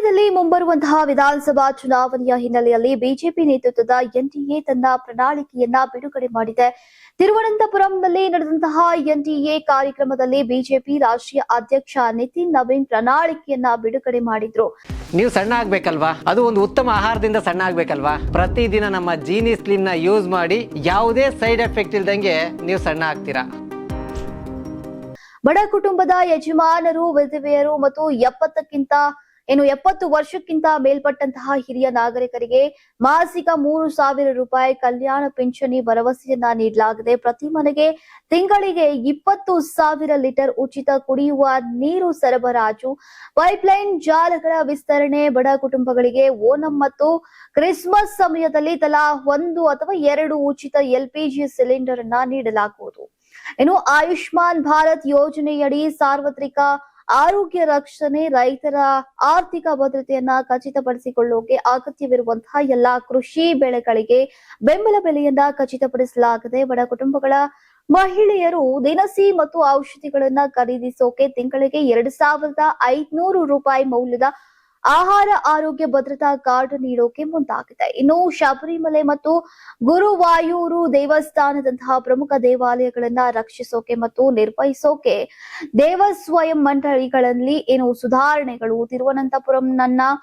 ಮಂಡ್ಯದಲ್ಲಿ ಮುಂಬರುವಂತಹ ವಿಧಾನಸಭಾ ಚುನಾವಣೆಯ ಹಿನ್ನೆಲೆಯಲ್ಲಿ ಬಿಜೆಪಿ ನೇತೃತ್ವದ ಎನ್ಡಿಎ ತನ್ನ ಪ್ರಣಾಳಿಕೆಯನ್ನ ಬಿಡುಗಡೆ ಮಾಡಿದೆ. ತಿರುವನಂತಪುರಂನಲ್ಲಿ ನಡೆದಂತಹ ಎನ್ಡಿಎ ಕಾರ್ಯಕ್ರಮದಲ್ಲಿ ಬಿಜೆಪಿ ರಾಷ್ಟ್ರೀಯ ಅಧ್ಯಕ್ಷ ನಿತಿನ್ ನವೀನ್ ಪ್ರಣಾಳಿಕೆಯನ್ನ ಬಿಡುಗಡೆ ಮಾಡಿದ್ರು. ನೀವು ಸಣ್ಣ ಆಗ್ಬೇಕಲ್ವಾ? ಅದು ಒಂದು ಉತ್ತಮ ಆಹಾರದಿಂದ ಸಣ್ಣ ಆಗ್ಬೇಕಲ್ವಾ? ಪ್ರತಿದಿನ ನಮ್ಮ ಜೀನಿ ಸ್ಲಿಮ್ ನ ಯೂಸ್ ಮಾಡಿ ಯಾವುದೇ ಸೈಡ್ ಎಫೆಕ್ಟ್ ಇಲ್ದಂಗೆ ನೀವು ಸಣ್ಣ ಆಗ್ತೀರಾ. ಬಡ ಕುಟುಂಬದ ಯಜಮಾನರು, ವಿಧವೆಯರು ಮತ್ತು 70 ವರ್ಷಕ್ಕಿಂತ ಮೇಲ್ಪಟ್ಟಂತಹ ಹಿರಿಯ ನಾಗರಿಕರಿಗೆ ಮಾಸಿಕ 3,000 ರೂಪಾಯಿ ಕಲ್ಯಾಣ ಪಿಂಚಣಿ ಭರವಸೆಯನ್ನ ನೀಡಲಾಗಿದೆ. ಪ್ರತಿ ಮನೆಗೆ ತಿಂಗಳಿಗೆ 20,000 ಲೀಟರ್ ಉಚಿತ ಕುಡಿಯುವ ನೀರು ಸರಬರಾಜು, ಪೈಪ್ಲೈನ್ ಜಾಲಗಳ ವಿಸ್ತರಣೆ, ಬಡ ಕುಟುಂಬಗಳಿಗೆ ಓಣಂ ಮತ್ತು ಕ್ರಿಸ್ಮಸ್ ಸಮಯದಲ್ಲಿ ತಲಾ 1 ಅಥವಾ 2 ಉಚಿತ ಎಲ್ಪಿಜಿ ಸಿಲಿಂಡರ್ ಅನ್ನ ನೀಡಲಾಗುವುದು. ಇನ್ನು ಆಯುಷ್ಮಾನ್ ಭಾರತ್ ಯೋಜನೆಯಡಿ ಸಾರ್ವತ್ರಿಕ ಆರೋಗ್ಯ ರಕ್ಷಣೆ, ರೈತರ ಆರ್ಥಿಕ ಭದ್ರತೆಯನ್ನ ಖಚಿತಪಡಿಸಿಕೊಳ್ಳೋಕೆ ಅಗತ್ಯವಿರುವಂತಹ ಎಲ್ಲಾ ಕೃಷಿ ಬೆಳೆಗಳಿಗೆ ಬೆಂಬಲ ಬೆಲೆಯನ್ನ ಖಚಿತಪಡಿಸಲಾಗಿದೆ. ಬಡ ಕುಟುಂಬಗಳ ಮಹಿಳೆಯರು ದಿನಸಿ ಮತ್ತು ಔಷಧಿಗಳನ್ನ ಖರೀದಿಸೋಕೆ ತಿಂಗಳಿಗೆ 2,500 ರೂಪಾಯಿ ಮೌಲ್ಯದ ಆಹಾರ ಆರೋಗ್ಯ ಭದ್ರತಾ ಕಾರ್ಡ್ ನೀಡೋಕೆ ಮುಂದಾಗಿದೆ. ಇನ್ನು ಶಬರಿಮಲೆ ಮತ್ತು ಗುರುವಾಯೂರು ದೇವಸ್ಥಾನದಂತಹ ಪ್ರಮುಖ ದೇವಾಲಯಗಳನ್ನ ರಕ್ಷಿಸೋಕೆ ಮತ್ತು ನಿರ್ವಹಿಸೋಕೆ ದೇವಸ್ವಯಂ ಮಂಡಳಿಗಳಲ್ಲಿ ಸುಧಾರಣೆಗಳು, ತಿರುವನಂತಪುರಂನ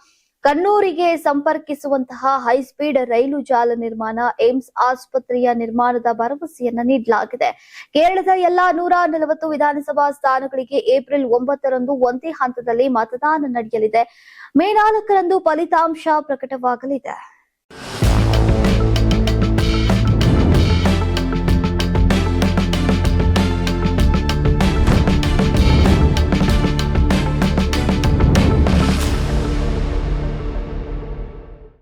ಕಣ್ಣೂರಿಗೆ ಸಂಪರ್ಕಿಸುವಂತಹ ಹೈಸ್ಪೀಡ್ ರೈಲು ಜಾಲ ನಿರ್ಮಾಣ, ಏಮ್ಸ್ ಆಸ್ಪತ್ರೆಯ ನಿರ್ಮಾಣದ ಭರವಸೆಯನ್ನ ನೀಡಲಾಗಿದೆ. ಕೇರಳದ ಎಲ್ಲಾ 140 ವಿಧಾನಸಭಾ ಸ್ಥಾನಗಳಿಗೆ ಏಪ್ರಿಲ್ 9ರಂದು ಒಂದೇ ಹಂತದಲ್ಲಿ ಮತದಾನ ನಡೆಯಲಿದೆ. ಮೇ 4ರಂದು ಫಲಿತಾಂಶ ಪ್ರಕಟವಾಗಲಿದೆ.